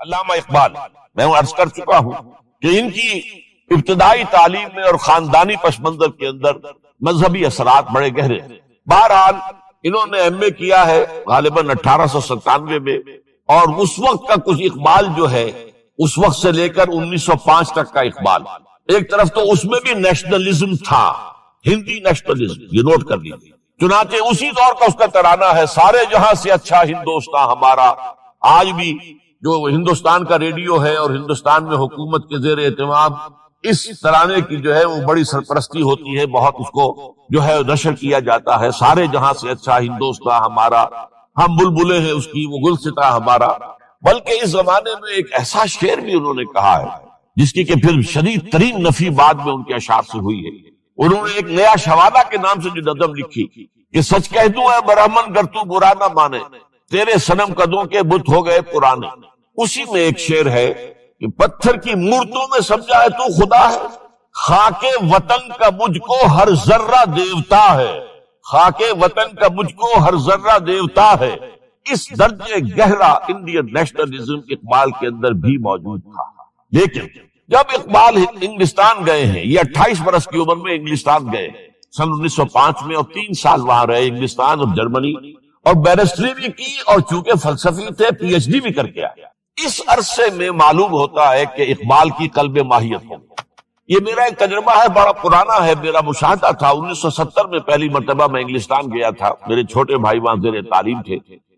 علامہ اقبال، میں عرض کر چکا ہوں کہ ان کی ابتدائی تعلیم میں اور خاندانی پس منظر کے اندر مذہبی اثرات بڑے گہرے ہیں۔ بہرحال انہوں نے ایم اے کیا ہے غالباً 1897 میں، اور اس وقت کا کچھ اقبال جو ہے اس وقت سے لے کر 1905 تک کا اقبال، ایک طرف تو اس میں بھی نیشنلزم تھا، ہندی نیشنلزم، یہ نوٹ کر لیجیے۔ چنانچہ اسی دور کا اس کا ترانہ ہے، سارے جہاں سے اچھا ہندوستان ہمارا۔ آج بھی جو ہندوستان کا ریڈیو ہے اور ہندوستان میں حکومت کے زیر اہتمام اس ترانے کی جو ہے وہ بڑی سرپرستی ہوتی ہے، بہت اس کو جو ہے نشر کیا جاتا ہے، سارے جہاں سے اچھا ہندوستان ہمارا، ہم بلبلے ہیں اس کی، وہ گلستاں ہمارا۔ بلکہ اس زمانے میں ایک ایسا شعر بھی انہوں نے کہا ہے جس کی کہ پھر شدید ترین نفی بعد میں ان کے اشعار سے ہوئی ہے۔ انہوں نے ایک نیا شوالہ کے نام سے جو نظم لکھی کہ سچ کہہ دوں اے برہمن گر تو برا نہ مانے، تیرے صنم قدوں کے بت ہو گئے پرانے۔ اسی میں ایک شعر ہے کہ پتھر کی مورتوں میں سمجھا ہے تو خدا ہے، خاک وطن کا مجھ کو ہر ذرہ دیوتا ہے، خاک وطن کا مجھ کو ہر ذرہ دیوتا ہے۔ اس درجے گہرا انڈین نیشنلزم اقبال کے اندر بھی موجود تھا۔ لیکن جب اقبال انگلستان گئے ہیں، یہ 28 برس کی عمر میں انگلستان گئے سن 1905 میں، اور 3 سال وہاں رہے انگلستان اور جرمنی، اور بیرسٹری بھی کی، اور چونکہ فلسفی تھے پی ایچ ڈی بھی کر کے آئے۔ اس عرصے میں معلوم ہوتا ہے کہ اقبال کی قلب ماہیت ہو گئی۔ یہ میرا ایک تجربہ ہے، بڑا پرانا ہے، میرا مشاہدہ تھا۔ 1970 میں پہلی مرتبہ میں انگلستان گیا تھا، میرے چھوٹے بھائی وہاں زیر تعلیم تھے،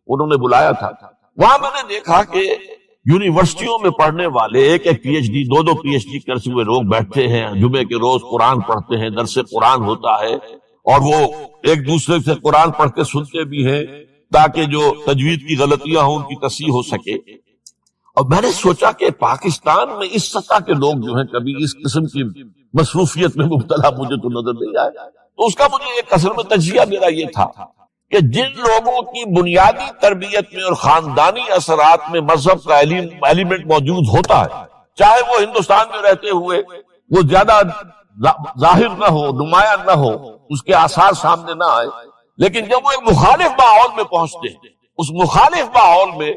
انہوں نے بلایا تھا۔ وہاں میں نے دیکھا کہ یونیورسٹیوں میں پڑھنے والے ایک P H D, 2 P H D کرتے ہوئے لوگ بیٹھتے ہیں، جمعے کے روز قرآن پڑھتے ہیں، درس قرآن ہوتا ہے، اور وہ ایک دوسرے سے قرآن پڑھ کے سنتے بھی ہیں تاکہ جو تجوید کی غلطیاں ہوں ان کی تصحیح ہو سکے۔ اور میں نے سوچا کہ پاکستان میں اس سطح کے لوگ جو ہیں کبھی اس قسم کی مصروفیت میں مبتلا مجھے تو نظر نہیں آئے۔ تو اس کا مجھے ایک اصل میں تجزیہ میرا یہ تھا کہ جن لوگوں کی بنیادی تربیت میں اور خاندانی اثرات میں مذہب کا ایلیمنٹ موجود ہوتا ہے، چاہے وہ ہندوستان میں رہتے ہوئے وہ زیادہ ظاہر نہ ہو، نمایاں نہ ہو، اس کے آثار سامنے نہ آئے، لیکن جب وہ ایک مخالف ماحول میں پہنچتے ہیں، اس مخالف ماحول میں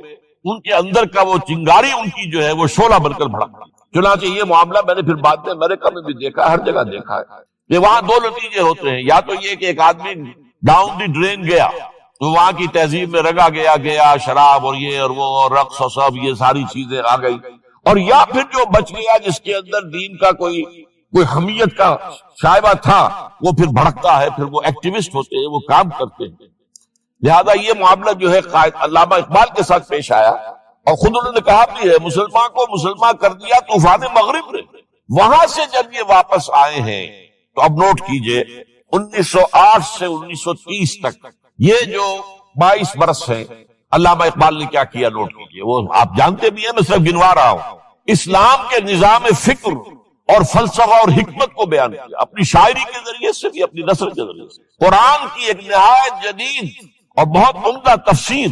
ان کے اندر کا وہ چنگاری ان کی جو ہے وہ شعلہ بن کر بھڑکتی ہے۔ چنانچہ یہ معاملہ میں نے پھر بعد میں امریکہ میں بھی دیکھا، ہر جگہ دیکھا ہے کہ وہاں 2 نتیجے ہوتے ہیں، یا تو یہ کہ ایک آدمی ڈاؤن دی ڈرین گیا تو وہاں کی تہذیب میں رگا گیا شراب اور یہ اور وہ اور رقص اور سب یہ ساری چیزیں آ گئی، اور یا پھر جو بچ گیا جس کے اندر دین کا کوئی حمیت کا شائبہ تھا وہ پھر بھڑکتا ہے، پھر وہ ایکٹیوسٹ ہوتے ہیں، وہ کام کرتے ہیں۔ لہذا یہ معاملہ جو ہے علامہ اقبال کے ساتھ پیش آیا، اور خود انہوں نے کہا بھی ہے مسلمان کو مسلمان کر دیا طوفان مغرب نے۔ وہاں سے جب یہ واپس آئے ہیں تو اب نوٹ کیجئے 1908 سے 1930 تک یہ جو 22 برس ہیں، علامہ اقبال نے کیا کیا نوٹ کیجئے، وہ آپ جانتے بھی ہیں، میں صرف گنوا رہا ہوں۔ اسلام کے نظام فکر اور فلسفہ اور حکمت کو بیان کیا، اپنی شاعری کے ذریعے سے بھی، اپنی نثر کے ذریعے سے۔ قرآن کی ایک نہایت جدید اور بہت عمدہ تفسیر،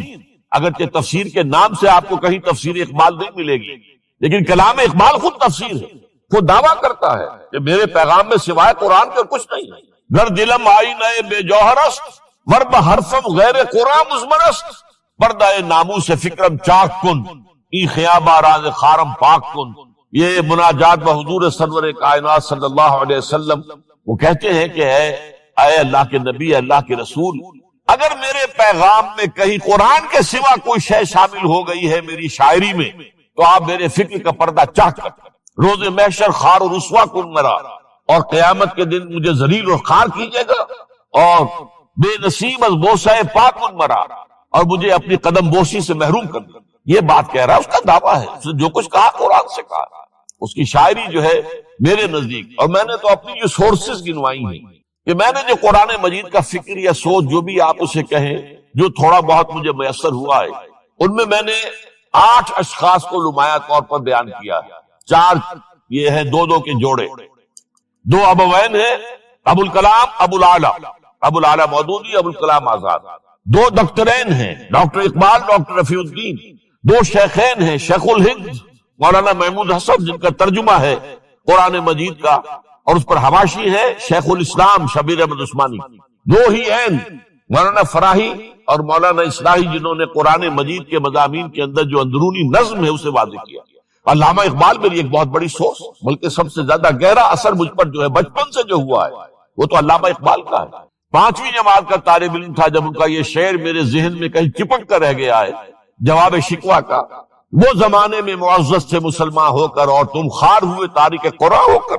اگرچہ تفسیر کے نام سے آپ کو کہیں تفسیر اقبال نہیں ملے گی، لیکن کلام اقبال خود تفسیر ہے۔ وہ دعویٰ کرتا ہے کہ میرے پیغام میں سوائے قرآن کے کچھ نہیں ہے۔ گر دلم آئی نئے بے جوہرست، ورب حرفم غیر قرآن مزمرست، پردہ نامو سے فکرم چاک کن، ای خیابہ راز خارم پاک کن۔ یہ مناجات بحضور سرور کائنات صلی اللہ علیہ وسلم، وہ کہتے ہیں کہ اے اللہ کے نبی، اے اللہ کے رسول، اگر میرے پیغام میں کہیں قرآن کے سوا کوئی شے شامل ہو گئی ہے میری شاعری میں تو آپ میرے فکر کا پردہ چاک کر، روز محشر خار و رسوا کن مرا، اور قیامت کے دن مجھے ذلیل اور خار کیجیے گا، اور بے نصیب از بوسہ پاک کن مرا، اور مجھے اپنی قدم بوسی سے محروم کر دیا۔ یہ بات کہہ رہا ہے، اس کا دعویٰ ہے، اس نے جو کچھ کہا قرآن سے کہا۔ اس کی شاعری جو ہے میرے نزدیک، اور میں نے تو اپنی جو سورسز گنوائی ہیں کہ میں نے جو قرآن مجید کا فکر یا سوچ جو بھی آپ اسے کہیں، جو تھوڑا بہت مجھے میسر ہوا ہے، ان میں نے 8 اشخاص کو نمایاں طور پر بیان کیا ہے۔ 4 یہ ہیں 2 کے جوڑے، 2 ابوین ہیں، ابو الکلام ابو العلا مودودی، ابو الکلام آزاد۔ 2 ڈاکٹرین ہیں، ڈاکٹر اقبال، ڈاکٹر رفیع الدین۔ 2 شیخین ہیں، شیخ الہند مولانا محمود حسن جن کا ترجمہ ہے قرآن مجید کا، اور اس پر حواشی ہے شیخ الاسلام شبیر احمد عثمانی۔ 2 ہی عین مولانا فراہی اور مولانا اصلاحی جنہوں نے قرآن مجید کے مضامین کے اندر جو اندرونی نظم ہے اسے واضح کیا. علامہ اقبال میری ایک بہت بڑی سوچ، بلکہ سب سے زیادہ گہرا اثر مجھ پر جو ہے بچپن سے جو ہوا ہے وہ تو علامہ اقبال کا ہے. 5ویں جماعت کا طالب علم تھا جب ان کا یہ شعر میرے ذہن میں کہیں چپٹ کر رہ گیا ہے، جواب شکوہ کا. وہ زمانے میں معزز تھے مسلمان ہو کر اور تم خار ہوئے تاریخ قرآن ہو کر.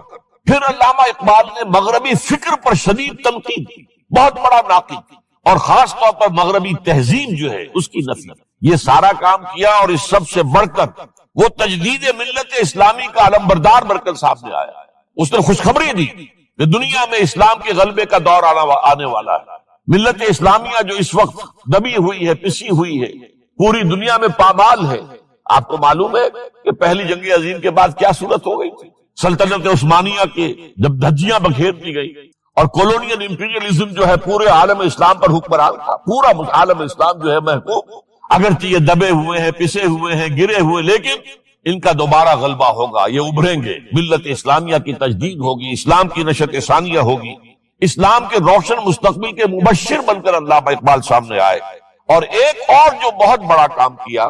پھر علامہ اقبال نے مغربی فکر پر شدید تنقید کی، بہت بڑا ناقد، اور خاص طور پر مغربی تہذیب جو ہے اس کی نفی. یہ سارا کام کیا اور اس سب سے بڑھ کر وہ تجدید ملت اسلامی کا علمبردار مرکز سامنے آیا. اس نے خوشخبری دی کہ دنیا میں اسلام کے غلبے کا دور آنے والا ہے. ملت اسلامیہ جو اس وقت دبی ہوئی ہے، پسی ہوئی ہے، پوری دنیا میں پامال ہے. آپ کو معلوم ہے کہ پہلی جنگ عظیم کے بعد کیا صورت ہو گئی تھی؟ سلطنت عثمانیہ کے جب دھجیاں بکھیر دی گئی اور کولونیل امپیریلزم جو ہے پورے عالم اسلام پر حکمران تھا، پورا عالم اسلام جو ہے محکوم، اگرچہ یہ دبے ہوئے ہیں، پسے ہوئے ہیں، گرے ہوئے، لیکن ان کا دوبارہ غلبہ ہوگا، یہ ابھریں گے، ملت اسلامیہ کی تجدید ہوگی، اسلام کی نشت ثانیہ ہوگی. اسلام کے روشن مستقبل کے مبشر بن کر علامہ اقبال سامنے آئے. اور ایک اور جو بہت بڑا کام کیا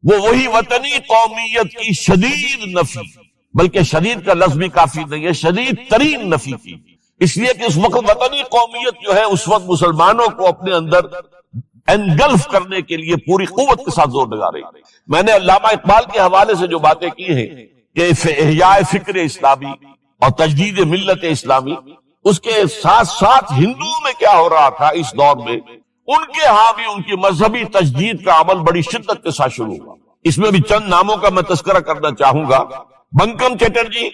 وہ وہی وطنی قومیت کی شدید نفی، بلکہ شدید کا لفظ بھی کافی نہیں ہے، شدید ترین نفی کی. اس لیے کہ اس وقت وطنی قومیت جو ہے اس وقت مسلمانوں کو اپنے اندر انگلف کرنے کے لیے پوری قوت کے ساتھ زور لگا رہی. میں نے علامہ اقبال کے حوالے سے جو باتیں کی ہیں کہ احیاء فکر اسلامی اور تجدید ملت اسلامی، اس کے ساتھ ساتھ ہندوؤں میں کیا ہو رہا تھا اس دور میں، ان کے ہاں بھی ان کی مذہبی تجدید کا عمل بڑی شدت کے ساتھ شروع ہوا. اس میں بھی چند ناموں کا میں تذکرہ کرنا چاہوں گا. بنکم چٹرجی،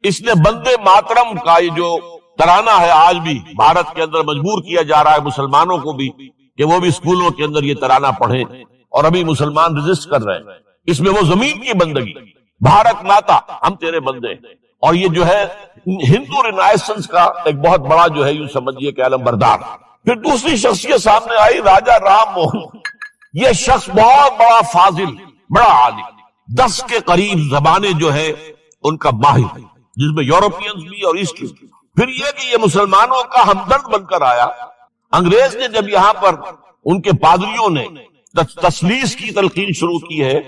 اس نے بندے ماترم کا یہ جو ترانہ ہے آج بھی بھارت کے اندر مجبور کیا جا رہا ہے مسلمانوں کو بھی کہ وہ بھی اسکولوں کے اندر یہ ترانہ پڑھیں، اور ابھی مسلمان رجسٹ کر رہے ہیں. اس میں وہ زمین کی بندگی، بھارت ماتا ہم تیرے بندے، اور یہ جو ہے ہندو رینائسنس کا ایک بہت بڑا جو ہے یوں سمجھیے کہ علمبردار. پھر دوسری شخصیت سامنے آئی، راجا رام موہن. یہ شخص بہت بڑا فاضل، بڑا عالم، 10 کے قریب زبانیں جو ہے ان کا ماہر، جس میں یورپینز بھی اور ایسٹ. پھر یہ کہ یہ مسلمانوں کا ہمدرد بن کر آیا. انگریز نے جب یہاں پر ان کے پادریوں نے تسلیس کی تلقین شروع کی ہے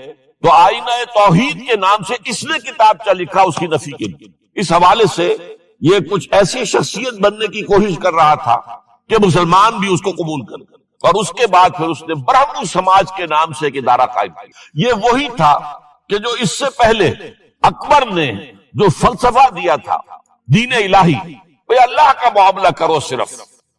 تو آئینہ توحید کے نام سے اس نے کتابچہ لکھا اس کی نفی کے لیے. اس حوالے سے یہ کچھ ایسی شخصیت بننے کی کوشش کر رہا تھا کہ مسلمان بھی اس کو قبول کر. اور اس کے بعد پھر اس نے برہمن سماج کے نام سے ایک ادارہ قائم کیا. یہ وہی تھا کہ جو اس سے پہلے اکبر نے جو فلسفہ دیا تھا دین الہی، بھئی اللہ کا معاملہ کرو، صرف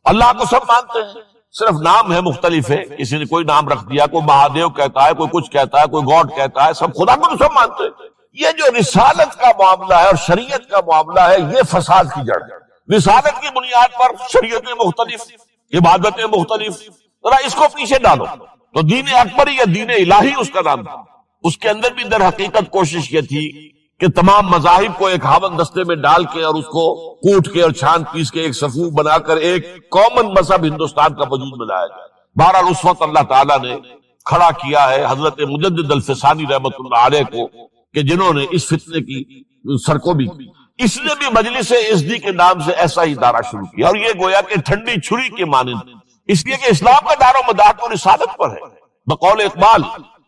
اللہ کو سب مانتے ہیں، صرف نام ہے مختلف ہے، کسی نے کوئی نام رکھ دیا، کوئی مہادیو کہتا ہے، کوئی کچھ کہتا ہے، کوئی گاڈ کہتا ہے، سب خدا کو تو سب مانتے ہیں. یہ جو رسالت کا معاملہ ہے اور شریعت کا معاملہ ہے، یہ فساد کی جڑ ہے. رسالت کی بنیاد پر شریعتیں مختلف، عبادتیں مختلف، ذرا اس کو پیچھے ڈالو. تو دین اکبری یا دین الہی اس کا نام تھا. اس کے اندر بھی در حقیقت کوشش یہ تھی کہ تمام مذاہب کو ایک ہاون دستے میں ڈال کے اور اس کو کوٹ کے اور چھان پیس کے ایک صفوف بنا کر ایک کامن مذہب ہندوستان کا وجود میں لایا جائے. بہرحال اس وقت اللہ تعالیٰ نے کھڑا کیا ہے حضرت مجدد الفسانی رحمۃ اللہ علیہ کو کہ جنہوں نے اس فتنے کی سرکوبی کی. اس نے بھی مجلس ازدی کے نام سے ایسا ہی ادارہ شروع کیا، اور یہ گویا کہ ٹھنڈی چھری کے مانند، اس لیے کہ اسلام کا دار و مدار تو رسالت پر ہے. بقول اقبال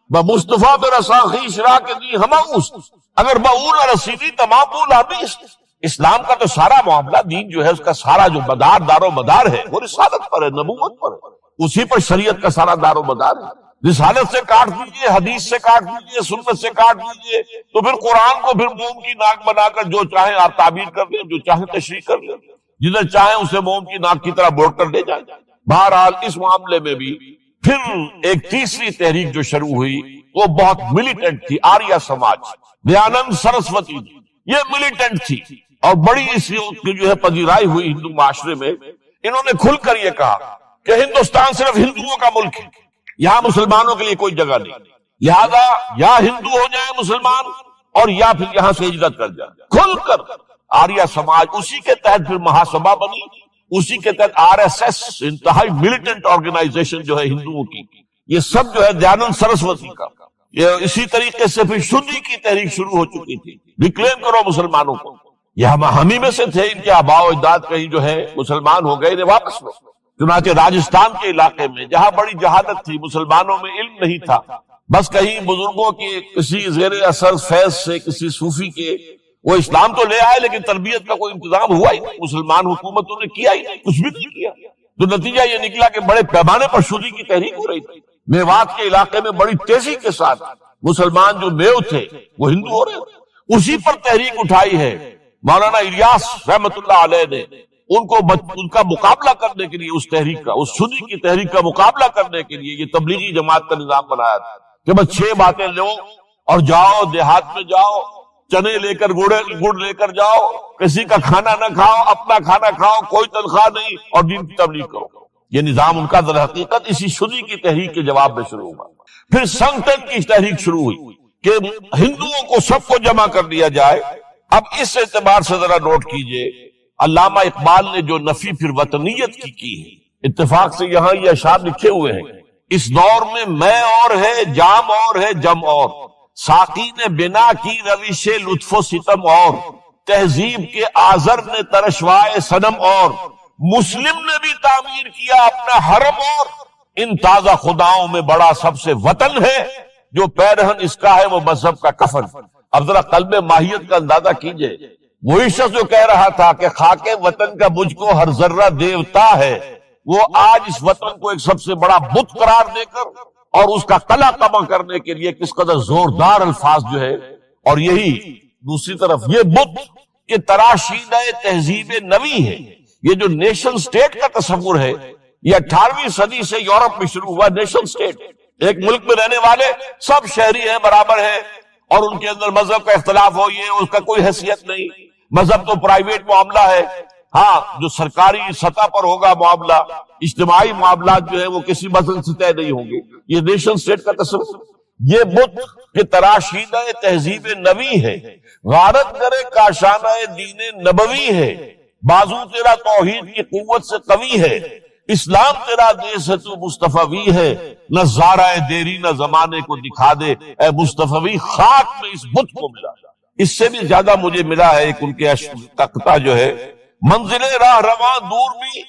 بمصطفیٰ برسا خیش را کے دی ہماؤس، اگر بہون رسیدی تمام بول حدیث. اسلام کا تو سارا معاملہ، دین جو ہے اس کا سارا جو مدار، دار و مدار ہے وہ رسالت پر ہے، نبوت پر ہے. اسی پر شریعت کا سارا دار و مدار ہے. رسالت سے کاٹ دیجئے، حدیث سے کاٹ دیجئے، سنت سے کاٹ دیجئے، تو پھر قرآن کو پھر موم کی ناک بنا کر جو چاہیں آپ تعبیر کر لیں، جو چاہیں تشریح کر لیں، جدھر چاہیں اسے موم کی ناک کی طرح بوڑ کر لے جائیں. بہرحال اس معاملے میں بھی پھر ایک تیسری تحریک جو شروع ہوئی وہ بہت ملیٹنٹ تھی، آریہ سماج، دیانند سرسوتی جی. یہ ملیٹنٹ تھی اور بڑی اس کی جو ہے پذیرائی ہوئی ہندو معاشرے میں. انہوں نے کھل کر یہ کہا کہ ہندوستان صرف ہندوؤں کا ملک ہے، یہاں مسلمانوں کے لیے کوئی جگہ نہیں، لہذا یا ہندو ہو جائیں مسلمان اور یا پھر یہاں سے ہجرت کر جائیں. کھل کر آریہ سماج، اسی کے تحت پھر مہاسبھا بنی، اسی کے تحت آر ایس ایس، انتہائی ملیٹنٹ آرگنائزیشن جو ہے ہندوؤں کی، یہ سب جو ہے دیانند سرسوتی کا. یہ اسی طریقے سے پھر شدی کی تحریک شروع ہو چکی تھی، ریکلیم کرو مسلمانوں کو. یہ ہم ہی میں سے تھے، ان کے آباء و اجداد کہیں جو ہے مسلمان ہو گئے، انہیں واپس لو. چنانچہ راجستھان کے علاقے میں جہاں بڑی جہالت تھی، مسلمانوں میں علم نہیں تھا، بس کہیں بزرگوں کے کسی زیر اثر فیض سے، کسی صوفی کے، وہ اسلام تو لے آئے لیکن تربیت کا کوئی انتظام ہوا ہی نہیں، مسلمان حکومتوں نے کیا ہی نہیں، کچھ بھی نہیں کیا۔ تو نتیجہ یہ نکلا کہ بڑے پیمانے پر شودی کی تحریک ہو رہی تھی۔ میوات کے علاقے میں بڑی تیزی کے ساتھ مسلمان جو میو تھے وہ ہندو ہو رہے تھے، اسی پر تحریک اٹھائی ہے مولانا الیاس رحمت اللہ علیہ نے۔ ان کا مقابلہ کرنے کے لیے، اس تحریک کا، اس سنی کی تحریک کا مقابلہ کرنے کے لیے یہ تبلیغی جماعت کا نظام بنایا تھا کہ بس 6 باتیں لو اور جاؤ دیہات میں، جاؤ چنے لے کر، گڑ لے کر جاؤ، کسی کا کھانا نہ کھاؤ، اپنا کھانا کھاؤ، کوئی تنخواہ نہیں، اور دین کی تبلیغ کرو۔ یہ نظام ان کا در حقیقت اسی سنی کی تحریک کے جواب میں شروع ہوا۔ پھر سنگتن کی تحریک شروع ہوئی کہ ہندوؤں کو سب کو جمع کر دیا جائے۔ اب اس اعتبار سے ذرا نوٹ کیجئے، علامہ اقبال نے جو نفی پھر وطنیت کی ہے، اتفاق سے یہاں یہ اشعار لکھے ہوئے ہیں: اس دور میں میں اور ہے، جام اور ہے، جم اور، ساقی نے بنا کی روش لطف و ستم اور، تہذیب کے آزر نے ترشوائے صنم اور، مسلم نے بھی تعمیر کیا اپنا حرم اور، ان تازہ خداؤں میں بڑا سب سے وطن ہے، جو پیرہن اس کا ہے وہ مذہب کا کفن۔ اب ذرا قلب ماہیت کا اندازہ کیجئے، وہی شخص جو کہہ رہا تھا کہ خاک وطن کا مجھ کو ہر ذرہ دیوتا ہے، وہ آج اس وطن کو ایک سب سے بڑا بت قرار دے کر اور اس کا قلع کما کرنے کے لیے کس قدر زوردار الفاظ جو ہے، اور یہی دوسری طرف یہ بت کہ تراشیدہ تہذیب نوی ہے۔ یہ جو نیشن سٹیٹ کا تصور ہے، یہ 18ویں صدی سے یورپ میں شروع ہوا۔ نیشن سٹیٹ، ایک ملک میں رہنے والے سب شہری ہیں، برابر ہیں، اور ان کے اندر مذہب کا اختلاف ہو، یہ اس کا کوئی حیثیت نہیں، مذہب تو پرائیویٹ معاملہ ہے، ہاں جو سرکاری سطح پر ہوگا معاملہ، اجتماعی معاملات جو ہے وہ کسی مذہب سے طے نہیں ہوں گے۔ یہ نیشن سٹیٹ کا تصور، یہ بت کہ تراشیدہ تہذیب نوی ہے، غارت کرے کاشانہ دین نبوی ہے، بازو تیرا توحید کی قوت سے قوی ہے، اسلام تیرا دیس ہے تو مصطفی ہے، نہ زارہ دیری نہ زمانے کو دکھا دے، اے مصطفی خاک میں اس بت کو ملا۔ اس سے بھی زیادہ مجھے ملا ہے ایک ان کے تختہ جو ہے: منزل راہ رواں دور بھی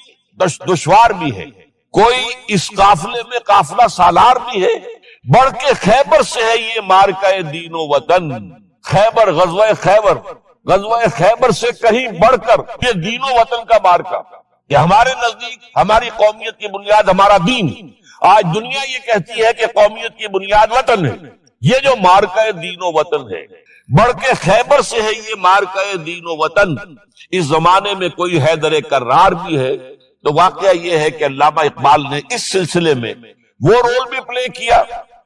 دشوار بھی ہے، کوئی اس قافلے میں قافلہ سالار بھی ہے، بڑھ کے خیبر سے ہے یہ مارکہ دین و وطن۔ خیبر، غزوہ خیبر سے کہیں بڑھ کر یہ دین و وطن کا مارکہ کہ ہمارے نزدیک ہماری قومیت کی بنیاد ہمارا دین، آج دنیا یہ کہتی ہے کہ قومیت کی بنیاد وطن ہے، یہ جو مارکہ دین و وطن ہے، بڑھ کے خیبر سے ہے یہ مارکہ دین و وطن۔ اس زمانے میں کوئی حیدر کرار بھی ہے۔ تو واقعہ یہ ہے کہ علامہ اقبال نے اس سلسلے میں وہ رول بھی پلے کیا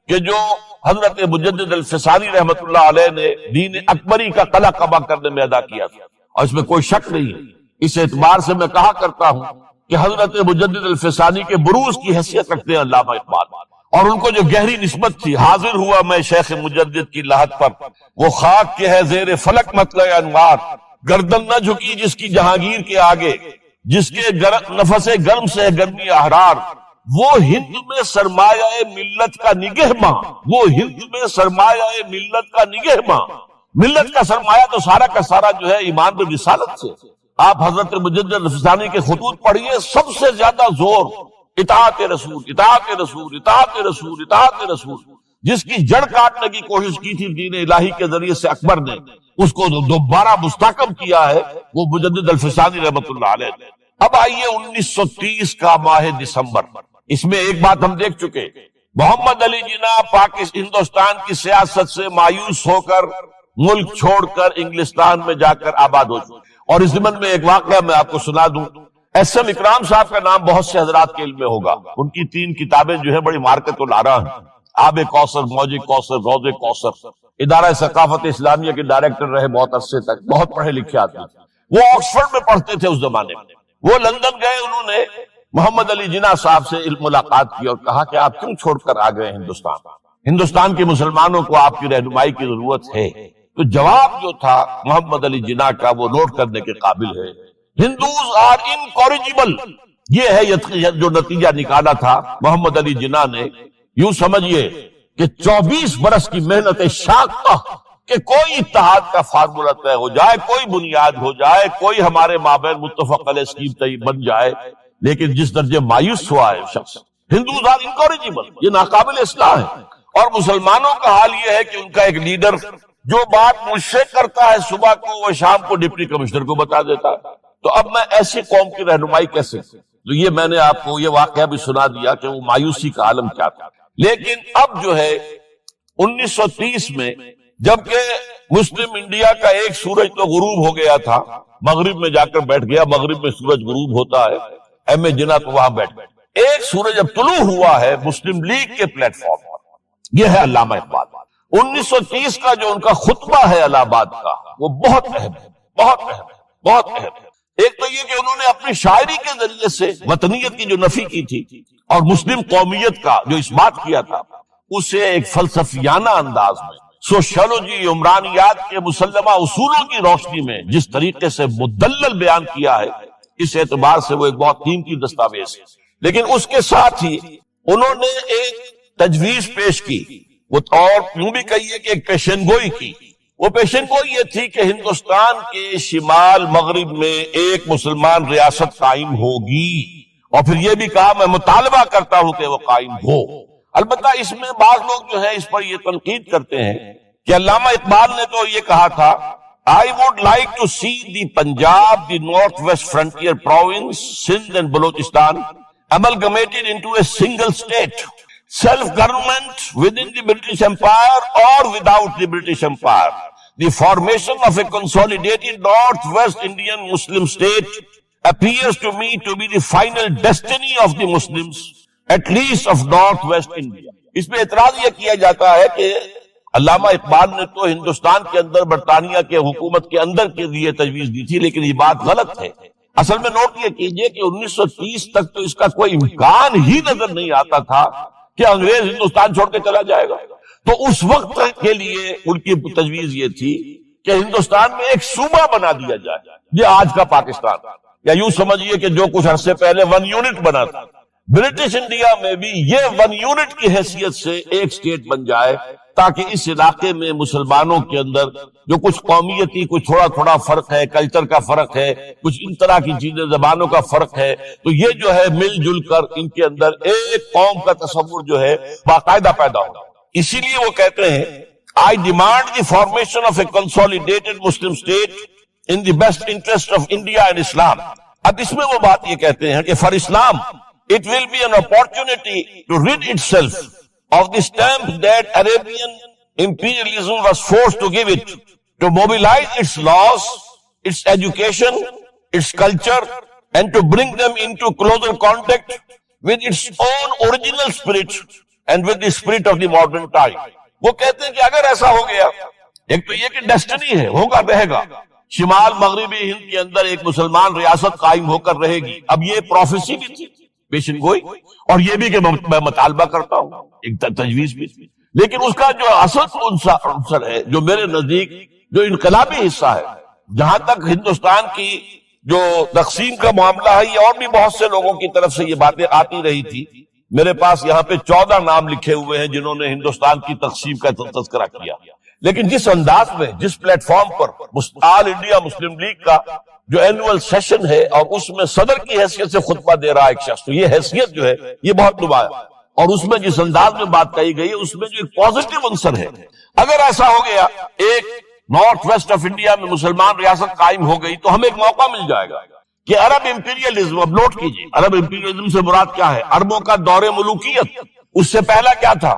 کہ جو حضرت مجدد الفسانی رحمت اللہ علیہ نے دین اکبری کا قلع کما کرنے میں ادا کیا تھا، اور اس میں کوئی شک نہیں ہے۔ اس اعتبار سے میں کہا کرتا ہوں کہ حضرت مجدد الفسانی کے بروز کی حیثیت رکھتے ہیں علامہ اقبال، اور ان کو جو گہری نسبت تھی، حاضر ہوا میں شیخ مجدد کی لحد پر، وہ خاک کے ہے زیر فلک مطلع انوار، گردن نہ جھکی جس کی جہانگیر کے آگے، جس کے نفس گرم سے ہے گرمی احرار، وہ ہند میں سرمایہ ملت کا نگہباں، وہ ہند میں سرمایہ ملت کا نگہباں۔ ملت کا سرمایہ تو سارا کا سارا جو ہے ایمان پر رسالت سے۔ آپ حضرت مجدد الفسانی کے خطوط پڑھیے، سب سے زیادہ زور اطاعت رسول، اطاعت رسول، اطاعت رسول، اطاعت رسول۔ جس کی جڑ کاٹنے کی کوشش کی تھی دین الہی کے ذریعے سے اکبر نے، اس کو دوبارہ مستحکم کیا ہے وہ مجدد الفسانی رحمت اللہ علیہ نے۔ اب آئیے 1930 کا ماہ دسمبر، اس میں ایک بات ہم دیکھ چکے، محمد علی جناح ہندوستان کی سیاست سے مایوس ہو کر ملک چھوڑ کر انگلستان میں جا کر آباد ہو چکے۔ اور اس ضمن میں ایک واقعہ میں آپ کو سنا دوں، ایس ایم اکرام صاحب کا نام بہت سے حضرات کے علم میں ہوگا، ان کی 3 کتابیں جو ہے بڑی مارکت الارا ہیں، آب کوثر، موج کوثر، روض کوثر۔ ادارہ ثقافت اسلامیہ کے ڈائریکٹر رہے بہت عرصے تک، بہت پڑھے لکھے آدمی، وہ آکسفورڈ میں پڑھتے تھے اس زمانے میں۔ وہ لندن گئے، انہوں نے محمد علی جناح صاحب سے ملاقات کی اور کہا کہ آپ کیوں چھوڑ کر آ گئے ہندوستان کے مسلمانوں کو آپ کی رہنمائی کی ضرورت ہے۔ تو جواب جو تھا محمد علی جناح کا وہ نوٹ کرنے کے قابل ہے۔ ہندوز آر انکوریجیبل، یہ ہے جو نتیجہ نکالا تھا محمد علی جناح نے۔ یوں سمجھیے کہ 24 برس کی محنت شاقہ کہ کوئی اتحاد کا فارمولہ طے ہو جائے، کوئی بنیاد ہو جائے، کوئی ہمارے مابین متفق علیہ اسکیم بن جائے، لیکن جس درجے مایوس ہوا ہے شخص، ہندوز آر انکوریجیبل، یہ ناقابل اصلاح ہے. اور مسلمانوں کا حال یہ ہے کہ ان کا ایک لیڈر جو بات مجھ سے کرتا ہے صبح کو وہ شام کو ڈپٹی کمشنر کو بتا دیتا ہے. تو اب میں ایسی قوم کی رہنمائی کیسے؟ تو یہ میں نے آپ کو یہ واقعہ بھی سنا دیا کہ وہ مایوسی کا عالم کیا تھا. لیکن اب جو ہے 1930 میں جبکہ مسلم انڈیا کا ایک سورج تو غروب ہو گیا تھا، مغرب میں جا کر بیٹھ گیا، مغرب میں سورج غروب ہوتا ہے، ایم اے جناح تو وہاں بیٹھ گئے. ایک سورج اب طلوع ہوا ہے مسلم لیگ کے پلیٹ فارم پر، یہ ہے علامہ اقبال. 1930 کا جو ان کا خطبہ ہے الہ آباد کا وہ بہت اہم ہے، بہت اہم ہے، بہت اہم ہے. ایک تو یہ کہ انہوں نے اپنی شاعری کے ذریعے سے وطنیت کی جو نفی کی تھی اور مسلم قومیت کا جو اثبات کیا تھا اسے ایک فلسفیانہ انداز میں سوشیولوجی عمرانیات کے مسلمہ اصولوں کی روشنی میں جس طریقے سے مدلل بیان کیا ہے، اس اعتبار سے وہ ایک بہت قیمتی دستاویز ہے. لیکن اس کے ساتھ ہی انہوں نے ایک تجویز پیش کی، وہ اور یوں بھی کہیے کہ ایک پیشن گوئی کی. وہ پیشن گوئی یہ تھی کہ ہندوستان کے شمال مغرب میں ایک مسلمان ریاست قائم ہوگی، اور پھر یہ بھی کہا میں مطالبہ کرتا ہوں کہ وہ قائم ہو. البتہ اس میں بعض لوگ جو ہے اس پر یہ تنقید کرتے ہیں کہ علامہ اقبال نے تو یہ کہا تھا I would like to see the Punjab, the Northwest Frontier Province, Sindh and Balochistan amalgamated into a single state, self-government within the British Empire or without the British Empire. The formation of a consolidated Northwest Indian Muslim state appears to me to be the final destiny of the Muslims, at least of Northwest India. اس پہ اعتراض یہ کیا جاتا ہے کہ علامہ اقبال نے تو ہندوستان کے اندر برطانیہ کے حکومت کے اندر کے لیے تجویز دی تھی، لیکن یہ بات غلط ہے. اصل میں نوٹ یہ کیجئے کہ 1930 تک تو اس کا کوئی امکان ہی نظر نہیں آتا تھا کہ انگریز ہندوستان چھوڑ کے چلا جائے گا. تو اس وقت کے لیے ان کی تجویز یہ تھی کہ ہندوستان میں ایک صوبہ بنا دیا جائے، یہ آج کا پاکستان، یا یوں سمجھیے کہ جو کچھ عرصے پہلے 1 یونٹ بنا تھا. برٹش انڈیا میں بھی یہ 1 یونٹ کی حیثیت سے ایک سٹیٹ بن جائے تاکہ اس علاقے میں مسلمانوں کے اندر جو کچھ قومیتی کچھ تھوڑا تھوڑا فرق ہے، کلچر کا فرق ہے، کچھ ان طرح کی چیزیں، زبانوں کا فرق ہے، تو یہ جو ہے مل جل کر ان کے اندر ایک قوم کا تصور جو ہے باقاعدہ پیدا ہوگا. اسی لیے وہ کہتے ہیں I demand the formation of a consolidated Muslim state in the best interest of India and Islam. اب اس میں وہ بات یہ کہتے ہیں کہ for Islam it will be an opportunity to rid itself of the stamp that Arabian imperialism was forced to give it, to mobilize its laws, its education, its culture, and to bring them into closer contact with its own original spirit and with the spirit of the modern time. وہ کہتے ہیں کہ اگر ایسا ہو گیا، ایک تو یہ کہ ڈیسٹنی ہے، ہوگا، رہے گا، شمال مغربی ہند کے اندر ایک مسلمان ریاست قائم ہو کر رہے گی. اب یہ پروفیسی بھی تھی، پیشن گوئی، اور یہ بھی کہ میں مطالبہ کرتا ہوں، ایک تجویز بھی تھی. لیکن اس کا جو اصل عنصر ہے، جو میرے نزدیک جو انقلابی حصہ ہے، جہاں تک ہندوستان کی جو تقسیم کا معاملہ ہے، یہ اور بھی بہت سے لوگوں کی طرف سے یہ باتیں آتی رہی تھی. میرے پاس یہاں پہ 14 نام لکھے ہوئے ہیں جنہوں نے ہندوستان کی تقسیم کا تذکرہ کیا. لیکن جس انداز میں، جس پلیٹ فارم پر آل انڈیا مسلم لیگ کا جو اینول سیشن ہے اور اس میں صدر کی حیثیت سے خطبہ دے رہا ایک شخص، تو یہ حیثیت جو ہے یہ بہت نمایاں، اور اس میں جس انداز میں بات کہی گئی ہے اس میں جو ایک پازیٹیو عنصر ہے. اگر ایسا ہو گیا، ایک نارتھ ویسٹ آف انڈیا میں مسلمان ریاست قائم ہو گئی، تو ہمیں ایک موقع مل جائے گا کہ عرب امپیریلزم، اب نوٹ کیجیے، عرب امپیریلزم سے مراد کیا ہے؟ عربوں کا دور ملوکیت. اس سے پہلا کیا تھا؟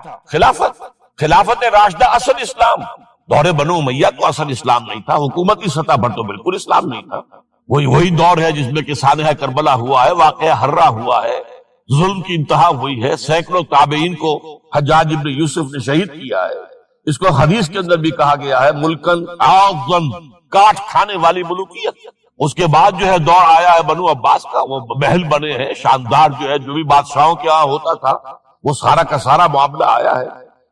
خلافت راشدہ. اصل اسلام دور بنو امیہ تو اصل اسلام نہیں تھا، حکومتی سطح پر تو بالکل اسلام نہیں تھا. وہی دور ہے جس میں کہ سانحہ کربلا ہوا ہے، واقعہ ہرہ ہوا ہے، ظلم کی انتہا ہوئی ہے، سینکڑوں تابعین کو حجاج ابن یوسف نے شہید کیا ہے. اس کو حدیث کے اندر بھی کہا گیا ہے ملکن اعظم، کاٹ کھانے والی ملوکیت. اس کے بعد جو ہے دور آیا ہے بنو عباس کا، وہ محل بنے ہیں شاندار، جو ہے جو بھی بادشاہوں کے ہاں ہوتا تھا وہ سارا کا سارا معاملہ آیا ہے.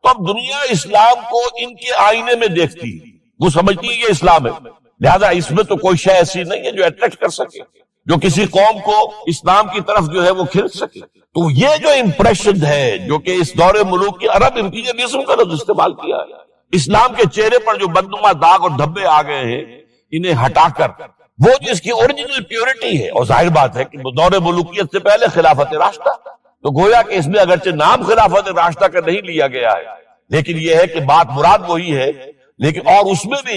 تو اب دنیا اسلام کو ان کے آئینے میں دیکھتی ہے، وہ سمجھتی ہے یہ اسلام ہے، لہذا اس میں تو کوئی شے ایسی نہیں ہے جو اٹریکٹ کر سکے، جو کسی قوم کو اسلام کی طرف جو ہے وہ کھینچ سکے. تو یہ جو امپریشن ہے جو کہ اس دور ملوک کی عرب امپیریلزم کا لفظ استعمال کیا ہے، اسلام کے چہرے پر جو بدنما داغ اور دھبے آ گئے ہیں، انہیں ہٹا کر وہ جس کی اوریجنل پیورٹی ہے، اور ظاہر بات ہے کہ دور ملوکیت سے پہلے خلافت راشدہ، تو گویا کہ اس میں اگرچہ نام خلافت راشدہ کا نہیں لیا گیا ہے، لیکن یہ ہے کہ بات مراد وہی ہے، لیکن اور اس میں بھی